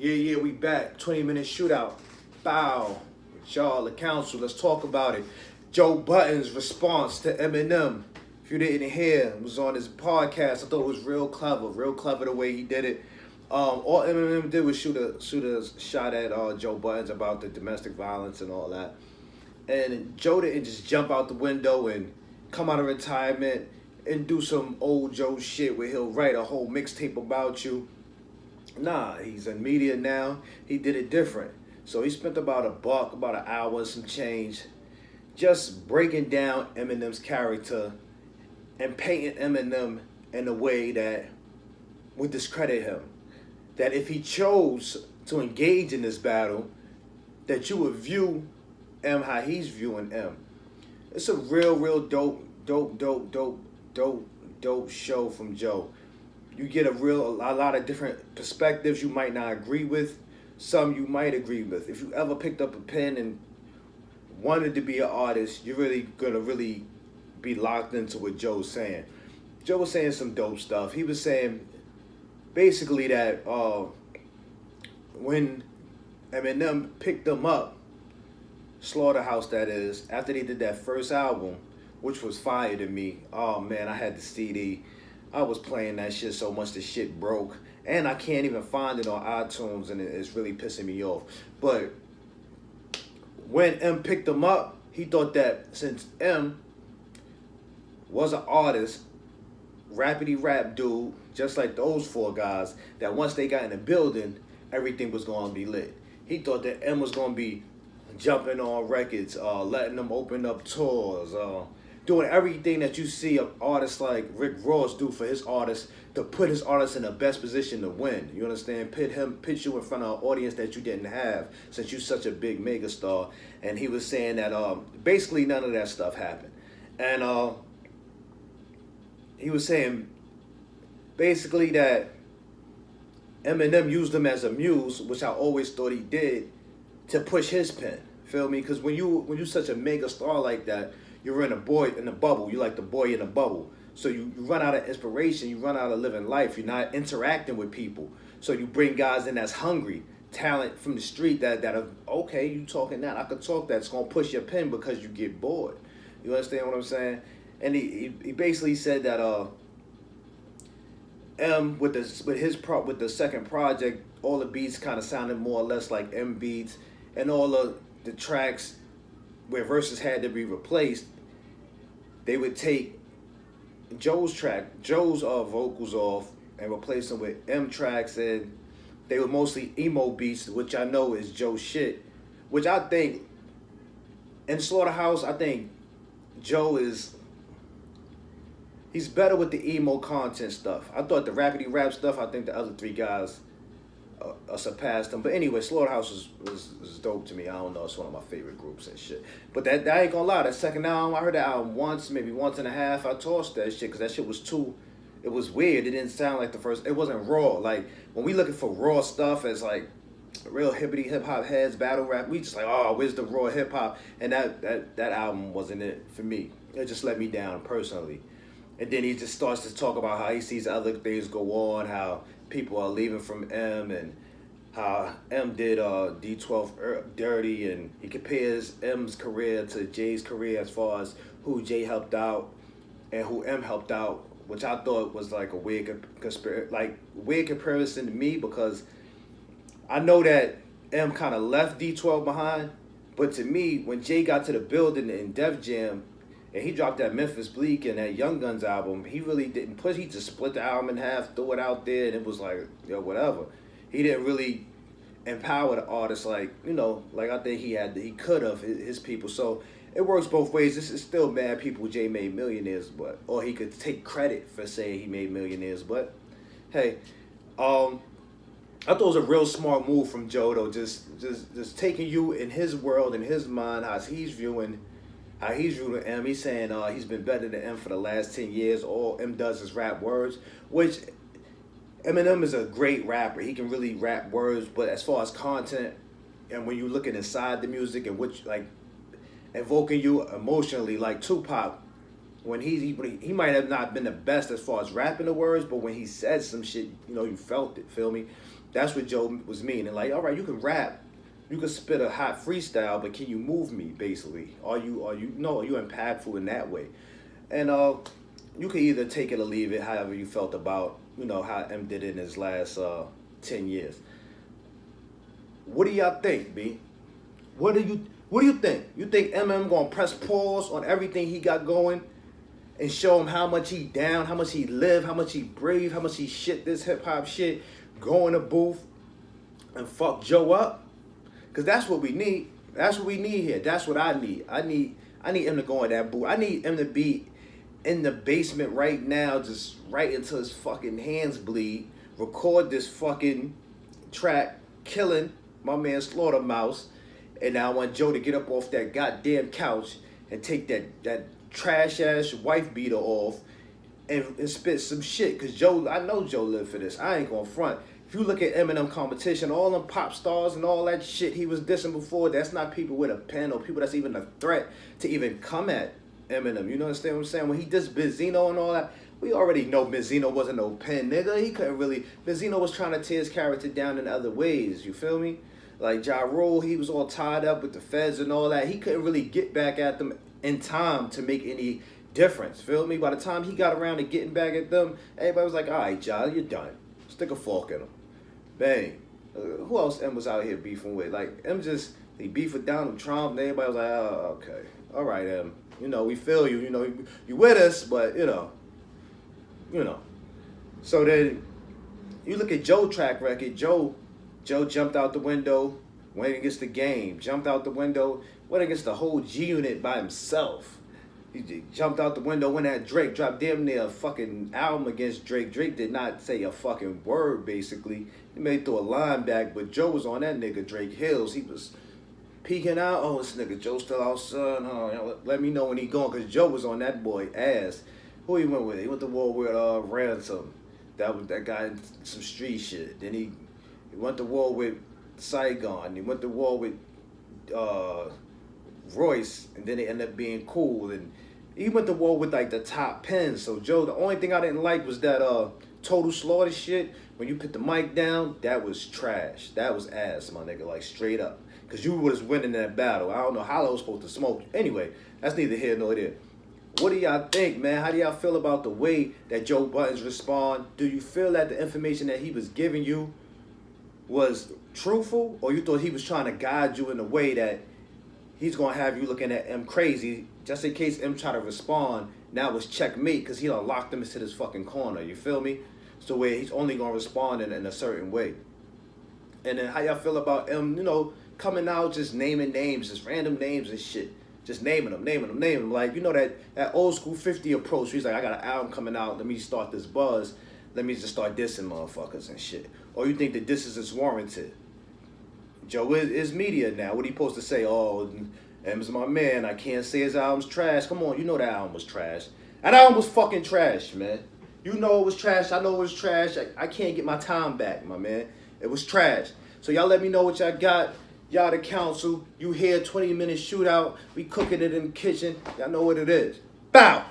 Yeah, we back. 20-minute shootout. Bow. With y'all, the council. Let's talk about it. Joe Budden's response to Eminem. If you didn't hear, it was on his podcast. I thought it was real clever the way he did it. All Eminem did was shoot a shot at Joe Budden's about the domestic violence and all that. And Joe didn't just jump out the window and come out of retirement and do some old Joe shit where he'll write a whole mixtape about you. Nah, he's in media now. He did it different. So he spent about an hour and some change, just breaking down Eminem's character and painting Eminem in a way that would discredit him. That if he chose to engage in this battle, that you would view M how he's viewing M. It's a real dope show from Joe. You get a lot of different perspectives you might not agree with. Some you might agree with. If you ever picked up a pen and wanted to be an artist, you're really gonna be locked into what Joe's saying. Joe was saying some dope stuff. He was saying basically that when Eminem picked them up, Slaughterhouse that is, after they did that first album, which was fire to me. Oh man, I had the CD. I was playing that shit so much the shit broke. And I can't even find it on iTunes, and it's really pissing me off. But when M picked him up, he thought that since M was an artist, rappity rap dude, just like those four guys, that once they got in the building, everything was going to be lit. He thought that M was going to be jumping on records, letting them open up tours, doing everything that you see an artist like Rick Ross do for his artists to put his artist in the best position to win. You understand? Pit you in front of an audience that you didn't have since you're such a big megastar. And he was saying that basically none of that stuff happened. And he was saying basically that Eminem used him as a muse, which I always thought he did, to push his pen. Feel me? Because when you such a mega star like that, you're in a bubble. You're like the boy in a bubble. So you run out of inspiration. You run out of living life. You're not interacting with people. So you bring guys in that's hungry, talent from the street that are, okay, you talking that. I could talk that. It's going to push your pen because you get bored. You understand what I'm saying? And he basically said that M with the second project, all the beats kind of sounded more or less like M beats, and all of the tracks where verses had to be replaced, they would take Joe's vocals off and replace them with M tracks, and they were mostly emo beats, which I know is Joe shit. Which I think, in Slaughterhouse, I think Joe he's better with the emo content stuff. I thought the rapidy rap stuff, I think the other three guys surpassed them. But anyway, Slaughterhouse was dope to me. I don't know, it's one of my favorite groups and shit. But that ain't gonna lie, that second album, I heard that album once, maybe once and a half. I tossed that shit because that shit was it was weird. It didn't sound like the first, it wasn't raw. Like, when we looking for raw stuff as like real hippity hip hop heads, battle rap, we just like, oh, where's the raw hip hop? And that album wasn't it for me. It just let me down personally. And then he just starts to talk about how he sees other things go on, how people are leaving from M, and how M did D12 dirty, and he compares M's career to Jay's career as far as who Jay helped out and who M helped out, which I thought was like a weird comparison to me, because I know that M kind of left D12 behind, but to me, when Jay got to the building in Def Jam, and he dropped that Memphis Bleak and that Young Guns album, he really didn't push. He just split the album in half, threw it out there, and it was like, yo, whatever. He didn't really empower the artist like I think he could have, his people. So it works both ways. This is still mad people Jay made millionaires, or he could take credit for saying he made millionaires. But hey, I thought it was a real smart move from Joe though, just taking you in his world, in his mind, how he's viewing M. He's saying he's been better than M for the last 10 years. All M does is rap words, which Eminem is a great rapper. He can really rap words, but as far as content, and when you're looking inside the music and which like evoking you emotionally, like Tupac, when he might have not been the best as far as rapping the words, but when he said some shit, you know, you felt it, feel me? That's what Joe was meaning. Like, all right, you can rap, you can spit a hot freestyle, but can you move me, basically? Are you impactful in that way? And you can either take it or leave it, however you felt about, you know, how M did it in his last 10 years. What do y'all think, B? What do you think? You think Eminem gonna press pause on everything he got going and show him how much he down, how much he live, how much he brave, how much he shit this hip hop shit, go in the booth and fuck Joe up? Cause that's what we need. That's what we need here. That's what I need. I need him to go in that booth. I need him to be in the basement right now, just right until his fucking hands bleed. Record this fucking track, killing my man Slaughtermouse. And now I want Joe to get up off that goddamn couch and take that trash ass wife beater off and spit some shit. Cause Joe, I know Joe lived for this. I ain't gonna front. If you look at Eminem competition, all them pop stars and all that shit he was dissing before, that's not people with a pen or people that's even a threat to even come at Eminem. You know what I'm saying? When he dissed Benzino and all that, we already know Benzino wasn't no pen nigga. He couldn't really. Benzino was trying to tear his character down in other ways. You feel me? Like Ja Rule, he was all tied up with the feds and all that. He couldn't really get back at them in time to make any difference. Feel me? By the time he got around to getting back at them, everybody was like, all right, Ja, you're done. Stick a fork in him. Bang. Who else M was out here beefing with? Like, M just, he beefed with Donald Trump, and everybody was like, oh, okay. All right, M. You know, we feel you. You know, you with us, but, you know. So then, you look at Joe's track record. Joe jumped out the window, went against the game. Jumped out the window, went against the whole G Unit by himself. He jumped out the window, went at Drake, dropped damn near a fucking album against Drake. Drake did not say a fucking word, basically. He may throw a line back, but Joe was on that nigga Drake Hills. He was peeking out. Oh, this nigga Joe still out, son. Oh, let me know when he going, because Joe was on that boy ass. Who he went with? He went to war with Ransom. That guy in some street shit. Then he went to war with Saigon. He went to war with Royce, and then they ended up being cool. And he went to war with like the top pens. So Joe, the only thing I didn't like was that Total Slaughter shit. When you put the mic down, that was trash. That was ass, my nigga, like straight up. Cause you was winning that battle. I don't know how I was supposed to smoke. Anyway, that's neither here nor there. What do y'all think, man? How do y'all feel about the way that Joe Budden's respond? Do you feel that the information that he was giving you was truthful, or you thought he was trying to guide you in a way that he's gonna have you looking at M crazy, just in case M try to respond? Now it's checkmate, because he done locked him into this fucking corner. You feel me? So where he's only gonna respond in a certain way. And then how y'all feel about M, you know, coming out just naming names, just random names and shit. Just naming them. Like, you know, that old school 50 approach. He's like, I got an album coming out. Let me start this buzz. Let me just start dissing motherfuckers and shit. Or you think that this is warranted? Joe is media now. What he supposed to say? Oh, M's my man. I can't say his album's trash. Come on, you know that album was trash. That album was fucking trash, man. You know it was trash. I know it was trash. I can't get my time back, my man. It was trash. So y'all let me know what y'all got. Y'all the council. You here, 20-minute shootout. We cooking it in the kitchen. Y'all know what it is. Bow.